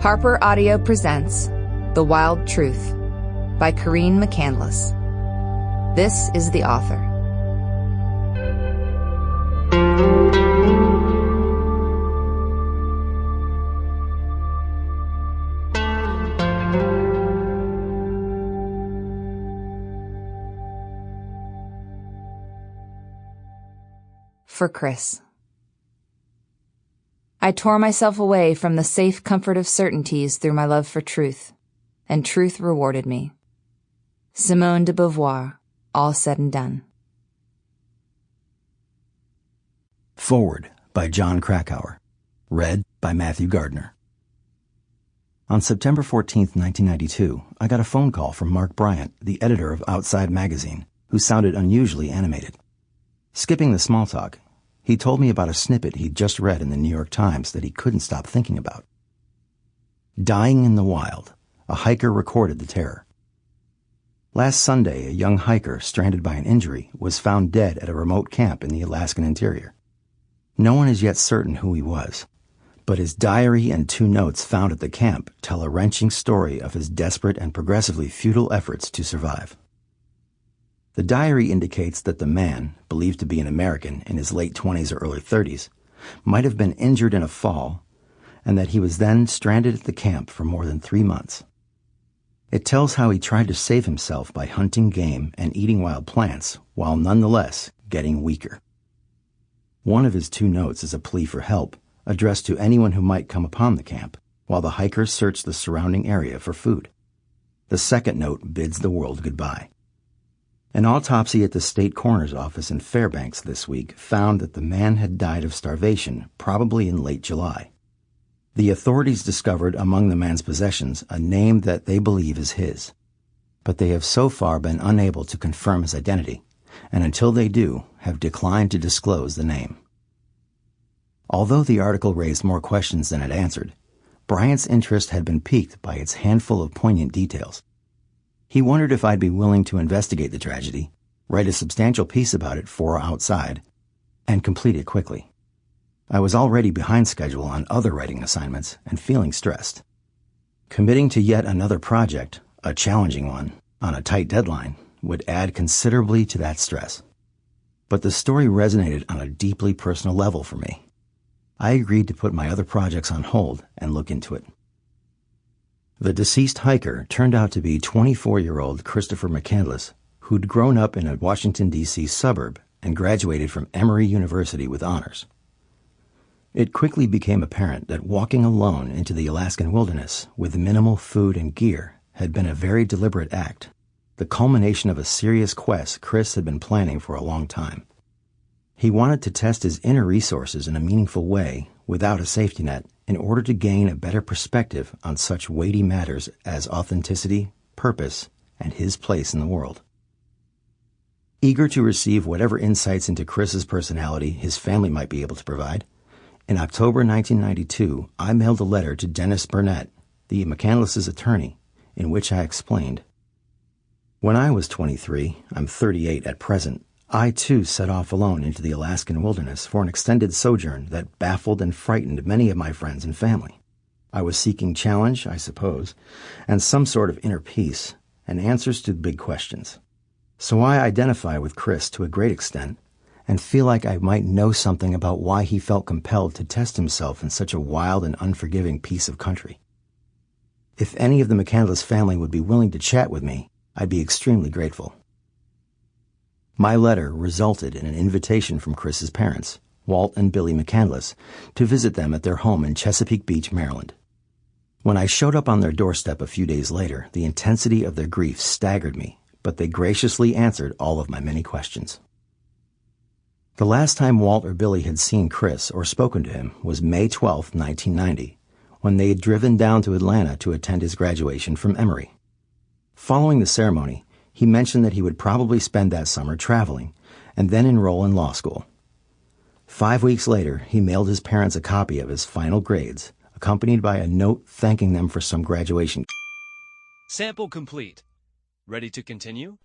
Harper Audio presents The Wild Truth by Carine McCandless. This is the author. For Chris. I tore myself away from the safe comfort of certainties through my love for truth, and truth rewarded me. Simone de Beauvoir, all said and done. Forward by Jon Krakauer. Read by Matthew Gardner. On September 14, 1992, I got a phone call from Mark Bryant, the editor of Outside magazine, who sounded unusually animated. Skipping the small talk, he told me about a snippet he'd just read in the New York Times that he couldn't stop thinking about. Dying in the wild, a hiker recorded the terror. Last Sunday, a young hiker stranded by an injury was found dead at a remote camp in the Alaskan interior. No one is yet certain who he was, but his diary and 2 notes found at the camp tell a wrenching story of his desperate and progressively futile efforts to survive. The diary indicates that the man, believed to be an American in his late 20s or early 30s, might have been injured in a fall, and that he was then stranded at the camp for more than 3 months. It tells how he tried to save himself by hunting game and eating wild plants, while nonetheless getting weaker. One of his 2 notes is a plea for help, addressed to anyone who might come upon the camp, while the hikers search the surrounding area for food. The second note bids the world goodbye. An autopsy at the state coroner's office in Fairbanks this week found that the man had died of starvation, probably in late July. The authorities discovered among the man's possessions a name that they believe is his, but they have so far been unable to confirm his identity, and until they do, have declined to disclose the name. Although the article raised more questions than it answered, Bryant's interest had been piqued by its handful of poignant details. He wondered if I'd be willing to investigate the tragedy, write a substantial piece about it for Outside, and complete it quickly. I was already behind schedule on other writing assignments and feeling stressed. Committing to yet another project, a challenging one, on a tight deadline, would add considerably to that stress. But the story resonated on a deeply personal level for me. I agreed to put my other projects on hold and look into it. The deceased hiker turned out to be 24-year-old Christopher McCandless, who'd grown up in a Washington, D.C. suburb and graduated from Emory University with honors. It quickly became apparent that walking alone into the Alaskan wilderness with minimal food and gear had been a very deliberate act, the culmination of a serious quest Chris had been planning for a long time. He wanted to test his inner resources in a meaningful way without a safety net in order to gain a better perspective on such weighty matters as authenticity, purpose, and his place in the world. Eager to receive whatever insights into Chris's personality his family might be able to provide, in October 1992, I mailed a letter to Dennis Burnett, the McCandless' attorney, in which I explained, "When I was 23, I'm 38 at present, I too set off alone into the Alaskan wilderness for an extended sojourn that baffled and frightened many of my friends and family. I was seeking challenge, I suppose, and some sort of inner peace, and answers to big questions. So I identify with Chris to a great extent, and feel like I might know something about why he felt compelled to test himself in such a wild and unforgiving piece of country. If any of the McCandless family would be willing to chat with me, I'd be extremely grateful." My letter resulted in an invitation from Chris's parents, Walt and Billy McCandless, to visit them at their home in Chesapeake Beach, Maryland. When I showed up on their doorstep a few days later, the intensity of their grief staggered me, but they graciously answered all of my many questions. The last time Walt or Billy had seen Chris or spoken to him was May 12, 1990, when they had driven down to Atlanta to attend his graduation from Emory. Following the ceremony, he mentioned that he would probably spend that summer traveling and then enroll in law school. 5 weeks later, he mailed his parents a copy of his final grades, accompanied by a note thanking them for some graduation. Sample complete. Ready to continue?